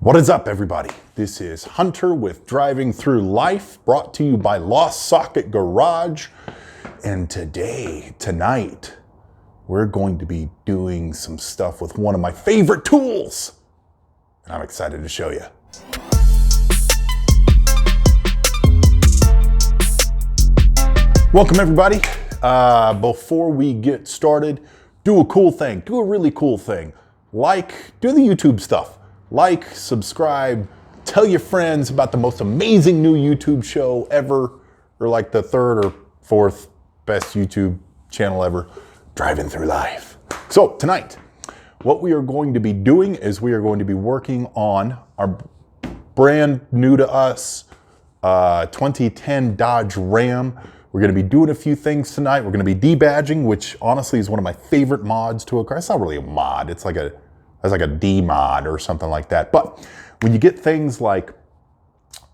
What is up, everybody? This is Hunter with Driving Through Life, brought to you by Lost Socket Garage. And tonight, we're going to be doing some stuff with one of my favorite tools. And I'm excited to show you. Welcome, everybody. Before we get started, do a cool thing. Do a really cool thing. Do the YouTube stuff. Like, subscribe, tell your friends about the most amazing new YouTube show ever, or like the third or fourth best YouTube channel ever, Driving Through Life. So tonight, what we are going to be doing is we are going to be working on our brand new to us 2010 Dodge Ram. We're going to be doing a few things tonight. We're going to be debadging, which honestly is one of my favorite mods to a car. It's not really a mod. It's like a D mod or something like that. But when you get things like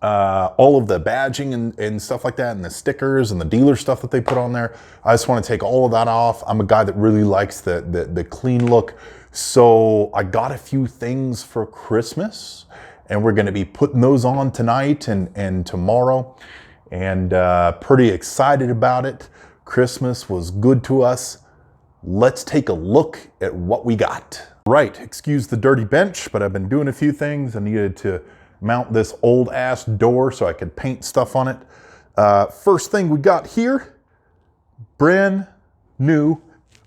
all of the badging and stuff like that, and the stickers and the dealer stuff that they put on there, I just want to take all of that off. I'm a guy that really likes the clean look. So I got a few things for Christmas, and we're going to be putting those on tonight and tomorrow. And pretty excited about it. Christmas was good to us. Let's take a look at what we got. Right, excuse the dirty bench, but I've been doing a few things. I needed to mount this old ass door so I could paint stuff on it. First thing we got here, brand new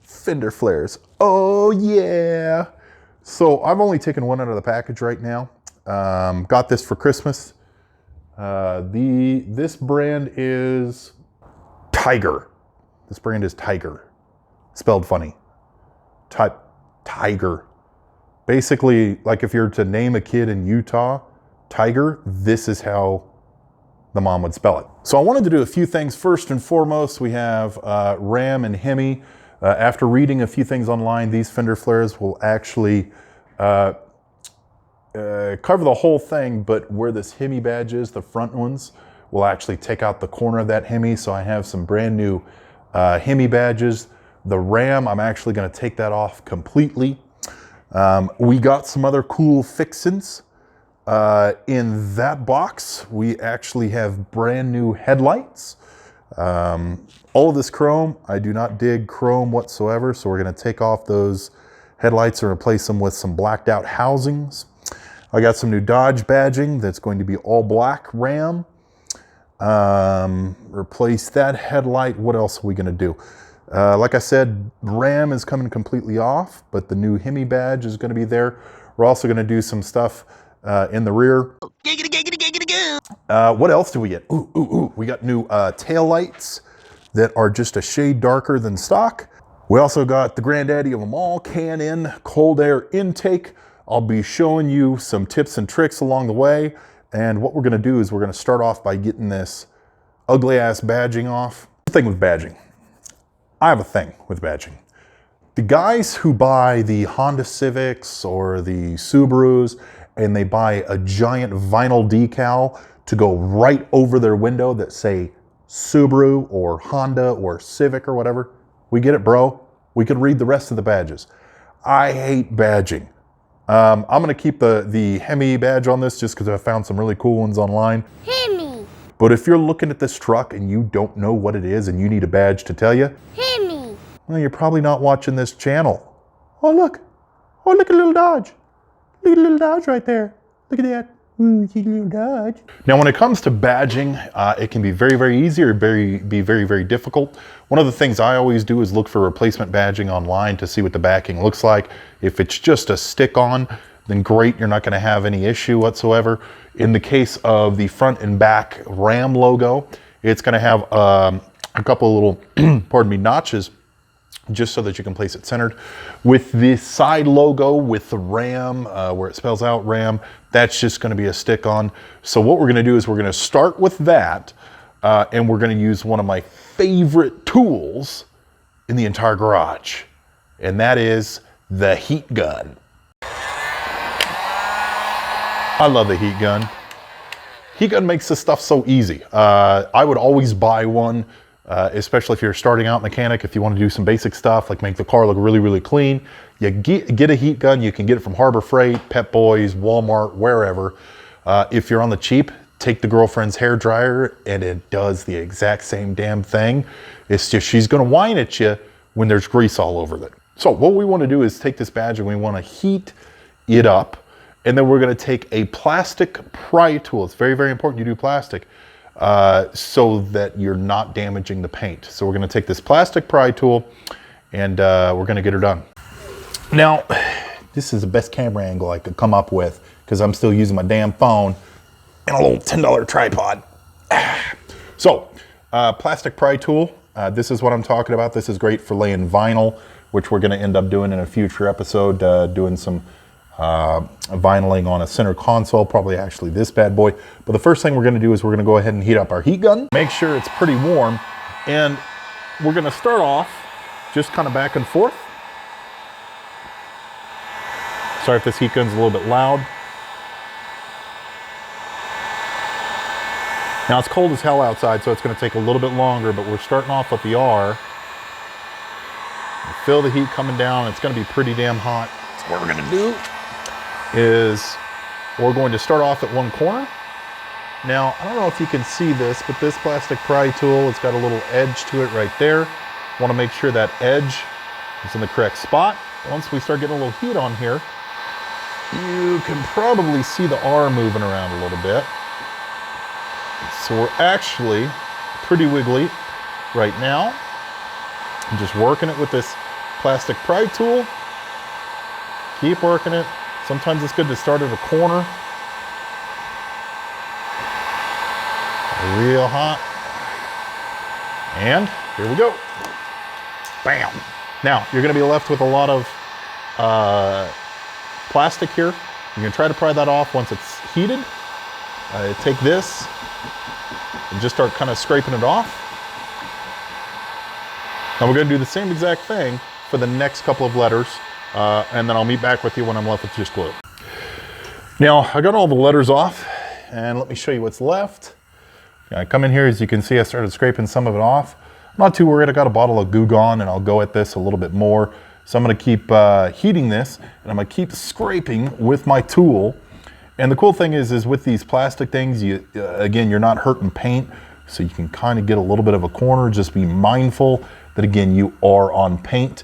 fender flares. Oh yeah. So I've only taken one out of the package right now. Got this for Christmas. This brand is Tiger. This brand is Tiger, spelled funny. Tiger. Basically, like if you're to name a kid in Utah, Tiger, this is how the mom would spell it. So I wanted to do a few things. First and foremost, we have Ram and Hemi. After reading a few things online, these fender flares will actually cover the whole thing, but where this Hemi badge is, the front ones, will actually take out the corner of that Hemi. So I have some brand new Hemi badges. The Ram, I'm actually going to take that off completely. We got some other cool fixins. In that box, we actually have brand new headlights. All of this chrome, I do not dig chrome whatsoever, so we're going to take off those headlights and replace them with some blacked out housings. I got some new Dodge badging that's going to be all black Ram. Replace that headlight. What else are we going to do? Like I said, Ram is coming completely off, but the new Hemi badge is going to be there. We're also going to do some stuff in the rear. What else do we get? We got new tail lights that are just a shade darker than stock. We also got the granddaddy of them all, Can-In cold air intake. I'll be showing you some tips and tricks along the way. And what we're going to do is we're going to start off by getting this ugly ass badging off. The thing with badging. I have a thing with badging. The guys who buy the Honda Civics or the Subarus and they buy a giant vinyl decal to go right over their window that say Subaru or Honda or Civic or whatever, we get it, bro. We could read the rest of the badges. I hate badging. I'm going to keep the Hemi badge on this just because I found some really cool ones online. Hemi. But if you're looking at this truck and you don't know what it is and you need a badge to tell you, Hemi. well, you're probably not watching this channel. Oh, look. Oh, look at a little Dodge. Look at a little Dodge right there. Look at that. Ooh, cute little Dodge. Now, when it comes to badging, it can be very, very easy or be very, very difficult. One of the things I always do is look for replacement badging online to see what the backing looks like. If it's just a stick-on, then great, you're not going to have any issue whatsoever. In the case of the front and back Ram logo, it's going to have a couple of little, pardon me, notches, just so that you can place it centered. With the side logo with the Ram, where it spells out Ram, that's just going to be a stick-on. So what we're going to do is we're going to start with that, and we're going to use one of my favorite tools in the entire garage, and that is the heat gun. I love the heat gun. Heat gun makes this stuff so easy. I would always buy one especially if you're a starting out mechanic. If you want to do some basic stuff like make the car look really, really clean, you get a heat gun. You can get it from Harbor Freight, Pep Boys, Walmart, wherever. If you're on the cheap, take the girlfriend's hair dryer, and it does the exact same damn thing. It's just she's going to whine at you when there's grease all over it. So what we want to do is take this badge and we want to heat it up, and then we're going to take a plastic pry tool. It's very, very important you do plastic so that you're not damaging the paint. So we're going to take this plastic pry tool and we're going to get her done. Now, this is the best camera angle I could come up with because I'm still using my damn phone and a little $10 tripod. So, plastic pry tool. This is what I'm talking about. This is great for laying vinyl, which we're going to end up doing in a future episode, doing some vinyling on a center console, probably actually this bad boy. But the first thing we're going to do is we're going to go ahead and heat up our heat gun. Make sure it's pretty warm. And we're going to start off just kind of back and forth. Sorry if this heat gun's a little bit loud. Now it's cold as hell outside, so it's going to take a little bit longer, but we're starting off with the R. Feel the heat coming down. It's going to be pretty damn hot. So what we're going to do is we're going to start off at one corner. Now, I don't know if you can see this, but this plastic pry tool, it's got a little edge to it right there. Want to make sure that edge is in the correct spot. Once we start getting a little heat on here, you can probably see the R moving around a little bit. So we're actually pretty wiggly right now. I'm just working it with this plastic pry tool. Keep working it. Sometimes it's good to start at a corner. Real hot. And here we go. Bam. Now, you're going to be left with a lot of plastic here. You can try to pry that off once it's heated. Take this and just start kind of scraping it off. Now we're going to do the same exact thing for the next couple of letters, and then I'll meet back with you when I'm left with just glue. Now I got all the letters off, and let me show you what's left. I come in here, as you can see, I started scraping some of it off. I'm not too worried. I got a bottle of Goo Gone, and I'll go at this a little bit more. So I'm going to keep heating this, and I'm going to keep scraping with my tool. And the cool thing is with these plastic things, again, you're not hurting paint, so you can kind of get a little bit of a corner. Just be mindful that, again, you are on paint.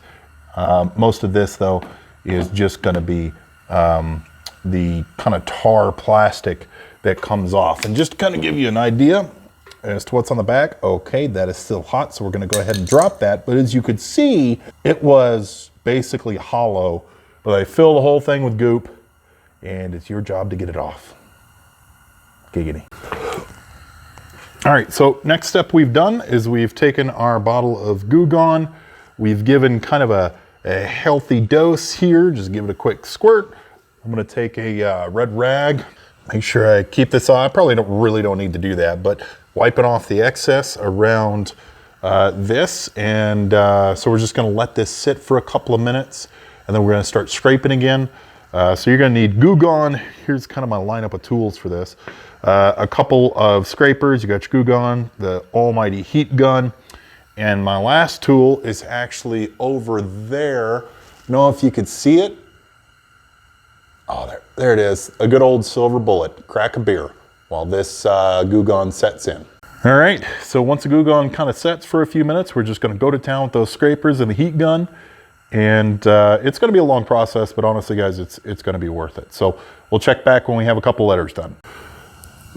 Most of this, though, is just going to be the kind of tar plastic that comes off. And just to kind of give you an idea as to what's on the back, okay, that is still hot, so we're going to go ahead and drop that. But as you could see, it was basically hollow, but I filled the whole thing with goop, and it's your job to get it off. Giggity. All right, so next step we've done is we've taken our bottle of Goo Gone. We've given kind of a healthy dose here. Just give it a quick squirt. I'm gonna take a red rag. Make sure I keep this on. I probably really don't need to do that, but wiping off the excess around this. And so we're just gonna let this sit for a couple of minutes, and then we're gonna start scraping again. So you're gonna need Goo Gone. Here's kind of my lineup of tools for this. A couple of scrapers. You got your Goo Gone, the almighty heat gun, and my last tool is actually over there. I don't know if you could see it. Oh, there it is. A good old silver bullet. Crack a beer while this Goo Gone sets in. All right, so once the Goo Gone kind of sets for a few minutes, we're just gonna go to town with those scrapers and the heat gun. And it's going to be a long process, but honestly, guys, it's going to be worth it. So we'll check back when we have a couple letters done.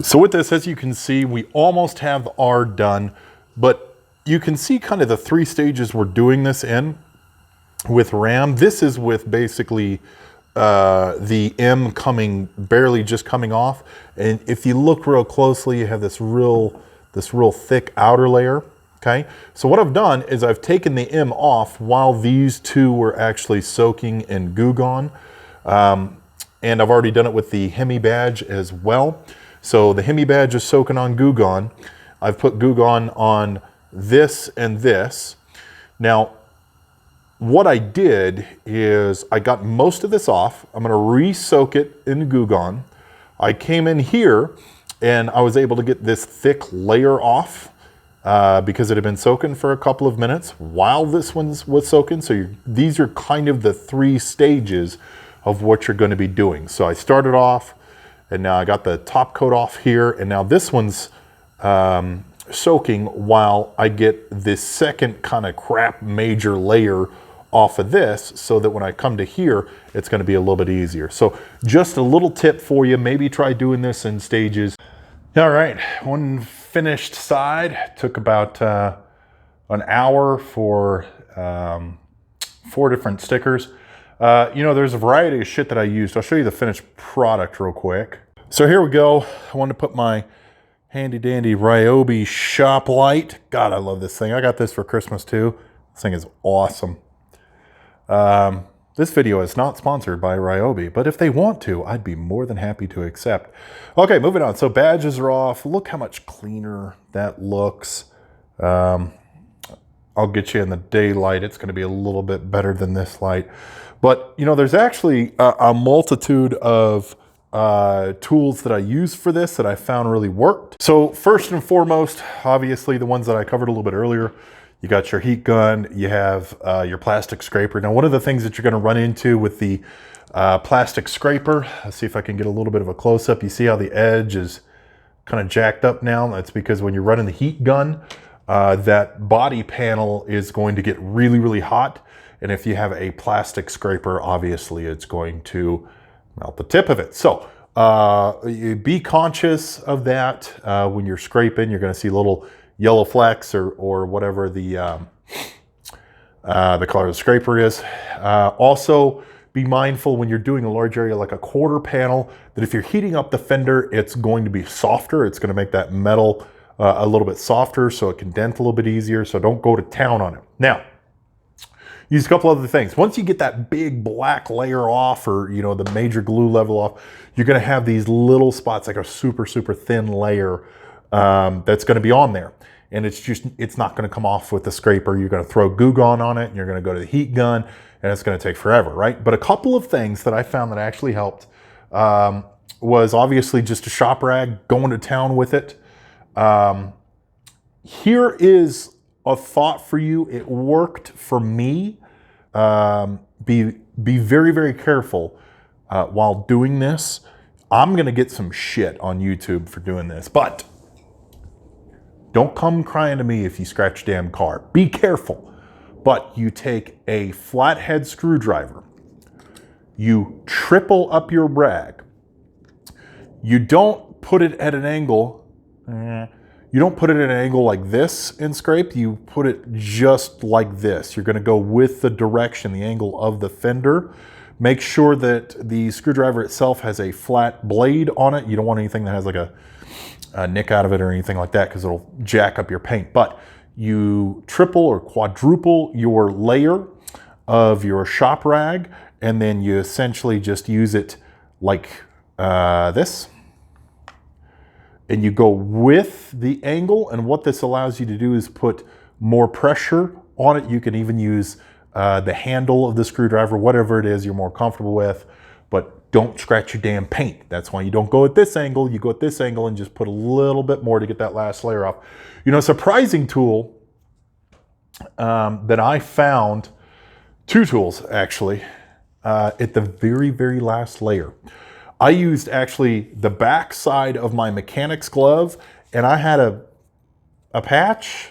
So with this, as you can see, we almost have the R done, but you can see kind of the three stages we're doing this in with RAM. This is with basically the M barely just coming off. And if you look real closely, you have this real thick outer layer. Okay, so what I've done is I've taken the M off while these two were actually soaking in Goo Gone. And I've already done it with the Hemi badge as well. So the Hemi badge is soaking on Goo Gone. I've put Goo Gone on this and this. Now, what I did is I got most of this off. I'm gonna re-soak it in Goo Gone. I came in here and I was able to get this thick layer off. because it had been soaking for a couple of minutes while this one was soaking. So these are kind of the 3 stages of what you're going to be doing. So I started off, and now I got the top coat off here, and now this one's soaking while I get this second kind of crap major layer off of this, so that when I come to here, it's going to be a little bit easier. So just a little tip for you, maybe try doing this in stages. All right, one finished side. Took about an hour for 4 different stickers. You know, there's a variety of shit that I used. I'll show you the finished product real quick. So here we go. I wanted to put my handy dandy Ryobi shop light. God, I love this thing. I got this for Christmas too. This thing is awesome. This video is not sponsored by Ryobi, but if they want to, I'd be more than happy to accept. Okay, moving on. So badges are off. Look how much cleaner that looks. I'll get you in the daylight. It's going to be a little bit better than this light. But, you know, there's actually a multitude of tools that I use for this that I found really worked. So first and foremost, obviously the ones that I covered a little bit earlier. You got your heat gun, you have your plastic scraper. Now, one of the things that you're going to run into with the plastic scraper, let's see if I can get a little bit of a close-up. You see how the edge is kind of jacked up now? That's because when you're running the heat gun, that body panel is going to get really, really hot. And if you have a plastic scraper, obviously it's going to melt the tip of it. So be conscious of that. When you're scraping, you're going to see little yellow flecks or whatever the color of the scraper is. Also, be mindful when you're doing a large area like a quarter panel that if you're heating up the fender, it's going to be softer. It's going to make that metal a little bit softer so it can dent a little bit easier. So don't go to town on it. Now, use a couple other things. Once you get that big black layer off, or you know, the major glue level off, you're going to have these little spots, like a super, super thin layer that's going to be on there. And it's not going to come off with the scraper. You're going to throw Goo Gone on it, and you're going to go to the heat gun, and it's going to take forever, right? But a couple of things that I found that actually helped was obviously just a shop rag, going to town with it. Here is a thought for you. It worked for me. Be very, very careful while doing this. I'm going to get some shit on YouTube for doing this, but don't come crying to me if you scratch your damn car. Be careful. But you take a flathead screwdriver, you triple up your rag. You don't put it at an angle. You don't put it at an angle like this and scrape. You put it just like this. You're going to go with the direction, the angle of the fender. Make sure that the screwdriver itself has a flat blade on it. You don't want anything that has like a nick out of it or anything like that, because it'll jack up your paint. But you triple or quadruple your layer of your shop rag, and then you essentially just use it like this. And you go with the angle, and what this allows you to do is put more pressure on it. You can even use the handle of the screwdriver, whatever it is you're more comfortable with, but don't scratch your damn paint. That's why you don't go at this angle. You go at this angle and just put a little bit more to get that last layer off. You know, surprising tool that I found, 2 tools actually, at the very, very last layer. I used actually the back side of my mechanic's glove, and I had a patch.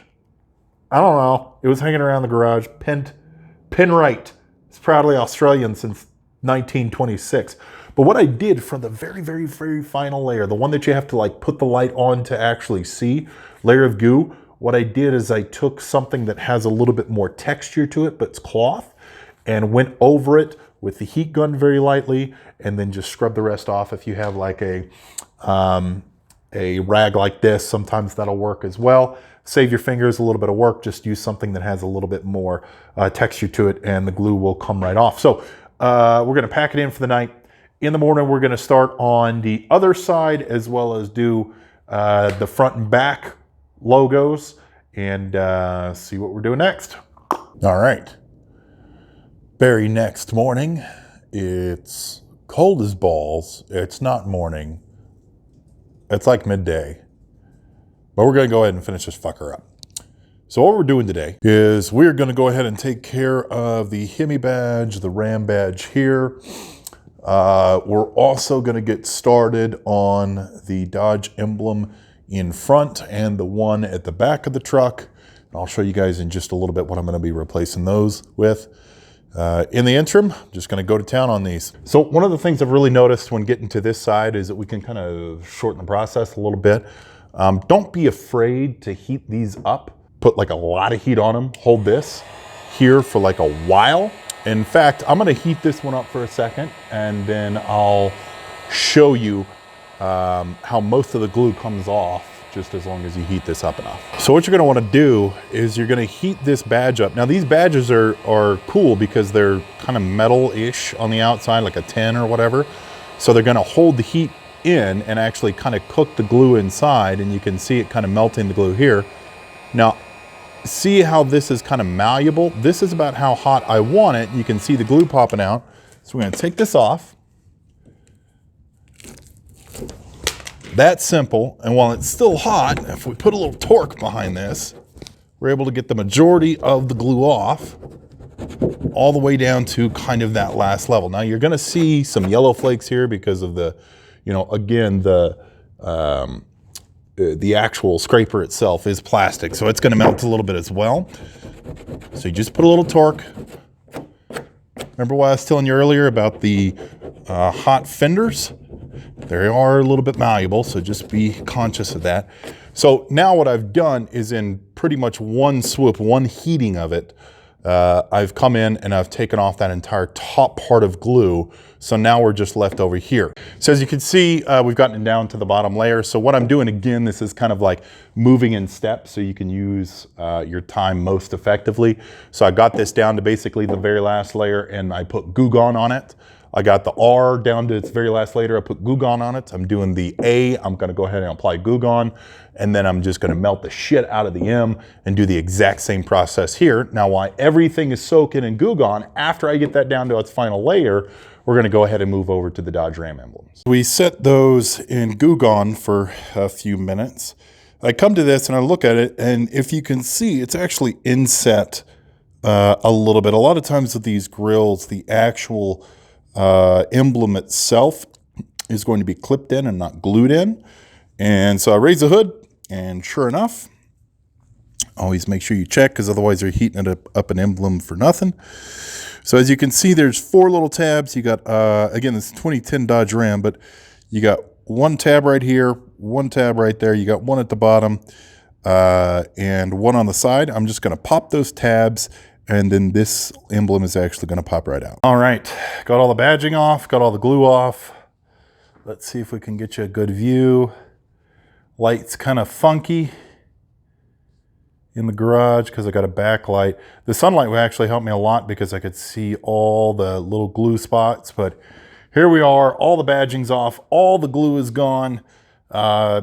I don't know. It was hanging around the garage, pin right. It's proudly Australian since 1926. But what I did from the very, very, very final layer, the one that you have to like put the light on to actually see, layer of goo, what I did is I took something that has a little bit more texture to it, but it's cloth, and went over it with the heat gun very lightly, and then just scrub the rest off. If you have like a rag like this, sometimes that'll work as well. Save your fingers a little bit of work. Just use something that has a little bit more texture to it, and the glue will come right off. So we're gonna pack it in for the night. In the morning, we're gonna start on the other side, as well as do the front and back logos, and see what we're doing next. All right. Very next morning, it's cold as balls. It's not morning. It's like midday. But we're going to go ahead and finish this fucker up. So what we're doing today is we're going to go ahead and take care of the Hemi badge, the Ram badge here. We're also going to get started on the Dodge emblem in front and the one at the back of the truck. And I'll show you guys in just a little bit what I'm going to be replacing those with. In the interim, I'm just going to go to town on these. So one of the things I've really noticed when getting to this side is that we can kind of shorten the process a little bit. Don't be afraid to heat these up. Put like a lot of heat on them. Hold this here for like a while. In fact, I'm going to heat this one up for a second, and then I'll show you how most of the glue comes off just as long as you heat this up enough. So what you're going to want to do is you're going to heat this badge up. Now these badges are cool because they're kind of metal-ish on the outside, like a tin or whatever. So they're going to hold the heat in and actually kind of cook the glue inside, and you can see it kind of melting the glue here. Now, see how this is kind of malleable? This is about how hot I want it. You can see the glue popping out. So we're going to take this off. That's simple. And while it's still hot, if we put a little torque behind this, we're able to get the majority of the glue off all the way down to kind of that last level. Now you're going to see some yellow flakes here because of the, again, the actual scraper itself is plastic, so it's going to melt a little bit as well. So you just put a little torque. Remember what I was telling you earlier about the hot fenders? They are a little bit malleable, so just be conscious of that. So now what I've done is in pretty much one swoop, one heating of it, I've come in and I've taken off that entire top part of glue. So now we're just left over here. So as you can see, we've gotten it down to the bottom layer. So what I'm doing, again, this is kind of like moving in steps so you can use your time most effectively. So I got this down to basically the very last layer, and I put Goo Gone on it. I got the R down to its very last layer. I put Goo Gone on it. I'm doing the A. I'm going to go ahead and apply Goo Gone, and then I'm just going to melt the shit out of the M and do the exact same process here. Now, while everything is soaking in Goo Gone, after I get that down to its final layer, we're going to go ahead and move over to the Dodge Ram emblems. We set those in Goo Gone for a few minutes. I come to this and I look at it, and if you can see, it's actually inset a little bit. A lot of times with these grills, the actual emblem itself is going to be clipped in and not glued in. And so I raise the hood, and sure enough, always make sure you check, because otherwise you're heating it up an emblem for nothing. So as you can see, there's 4 little tabs. You got, again, this is 2010 Dodge Ram, but you got one tab right here, one tab right there. You got one at the bottom and one on the side. I'm just going to pop those tabs, and then this emblem is actually going to pop right out. All right, got all the badging off, got all the glue off. Let's see if we can get you a good view. Light's kind of funky in the garage because I got a backlight. The sunlight would actually help me a lot because I could see all the little glue spots, but here we are, all the badging's off, all the glue is gone.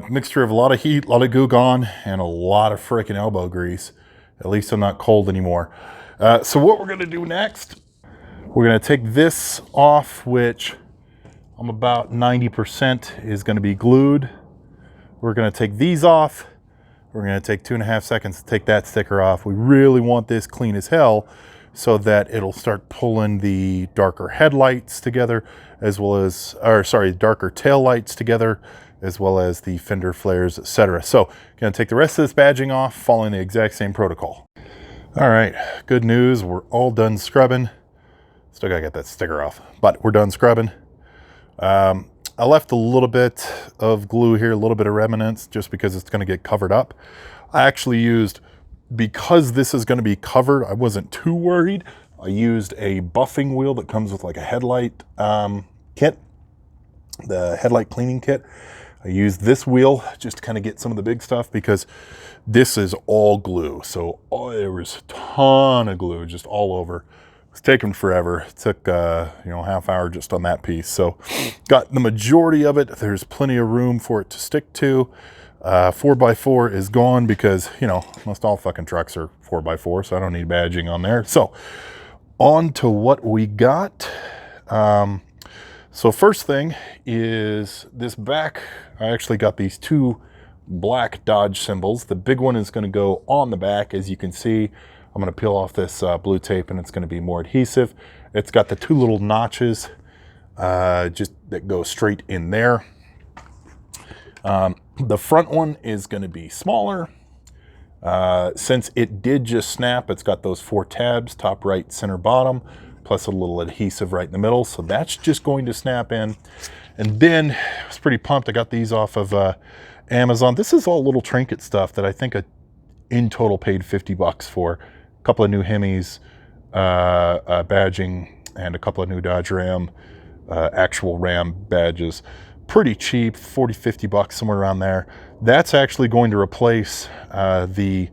Mixture of a lot of heat, a lot of Goo Gone, and a lot of frickin' elbow grease. At least I'm not cold anymore. So what we're gonna do next, we're gonna take this off, which I'm about 90% is gonna be glued. We're gonna take these off. We're gonna take 2.5 seconds to take that sticker off. We really want this clean as hell so that it'll start pulling the darker headlights together, as well as, darker tail lights together, as well as the fender flares, etc. So gonna take the rest of this badging off, following the exact same protocol. All right, good news, we're all done scrubbing. Still gotta get that sticker off, but we're done scrubbing. I left a little bit of glue here, a little bit of remnants, just because it's gonna get covered up. I actually used, because this is gonna be covered, I wasn't too worried. I used a buffing wheel that comes with like a headlight kit, the headlight cleaning kit. I used this wheel just to kind of get some of the big stuff, because this is all glue. So there was a ton of glue just all over. It's taken forever. It took, half hour just on that piece. So got the majority of it. There's plenty of room for it to stick to. 4x4 is gone because, almost all fucking trucks are 4x4, so I don't need badging on there. So on to what we got. So first thing is this back. I actually got these 2 black Dodge symbols. The big one is going to go on the back. As you can see, I'm going to peel off this blue tape and it's going to be more adhesive. It's got the two little notches just that go straight in there. The front one is going to be smaller. Since it did just snap, it's got those 4 tabs, top, right, center, bottom, plus a little adhesive right in the middle. So that's just going to snap in. And then I was pretty pumped. I got these off of Amazon. This is all little trinket stuff that I think I in total paid 50 bucks for. A couple of new Hemis, badging, and a couple of new Dodge Ram, actual Ram badges. Pretty cheap, 40, 50 bucks, somewhere around there. That's actually going to replace the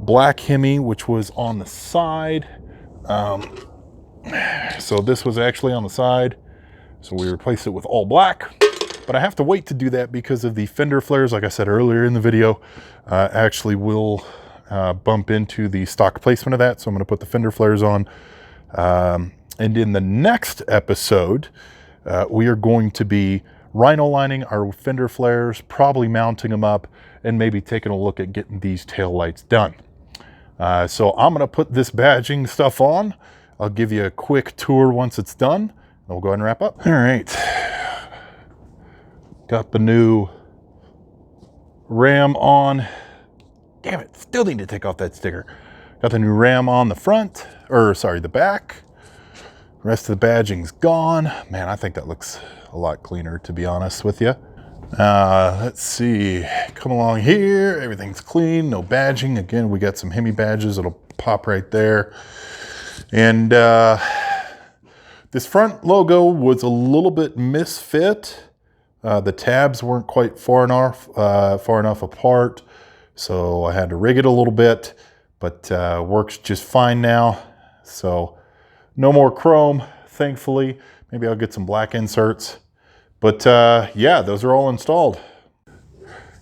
black Hemi, which was on the side. So this was actually on the side. So we replaced it with all black. But I have to wait to do that because of the fender flares. Like I said earlier in the video, actually will bump into the stock placement of that. So I'm going to put the fender flares on. And in the next episode, we are going to be rhino lining our fender flares, probably mounting them up, and maybe taking a look at getting these tail lights done. So I'm going to put this badging stuff on. I'll give you a quick tour once it's done, and we'll go ahead and wrap up. All right. Got the new Ram on. Damn it, still need to take off that sticker. Got the new Ram on the front, or sorry, the back. The rest of the badging's gone. Man, I think that looks a lot cleaner, to be honest with you. Let's see, come along here. Everything's clean, no badging. Again, we got some Hemi badges. It'll pop right there. And this front logo was a little bit misfit. The tabs weren't quite far enough apart, so I had to rig it a little bit, but works just fine now. So no more chrome, thankfully. Maybe I'll get some black inserts. But yeah, those are all installed.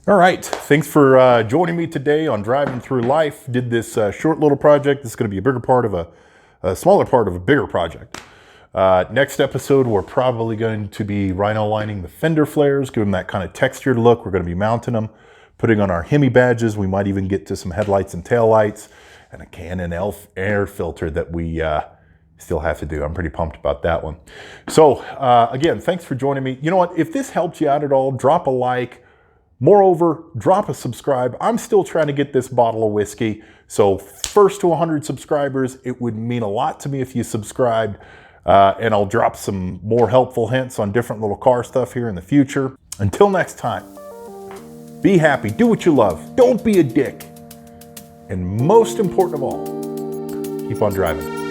All right, thanks for joining me today on Driving Through Life. Did this short little project. This is going to be a bigger part of a smaller part of a bigger project. Next episode, we're probably going to be rhino lining the fender flares, give them that kind of textured look. We're going to be mounting them, putting on our Hemi badges. We might even get to some headlights and taillights, and a Canon air filter that we still have to do. I'm pretty pumped about that one. So again, thanks for joining me. You know what? If this helped you out at all, drop a like. Moreover, drop a subscribe. I'm still trying to get this bottle of whiskey. So first to 100 subscribers, it would mean a lot to me if you subscribed. And I'll drop some more helpful hints on different little car stuff here in the future. Until next time, be happy, do what you love, don't be a dick. And most important of all, keep on driving.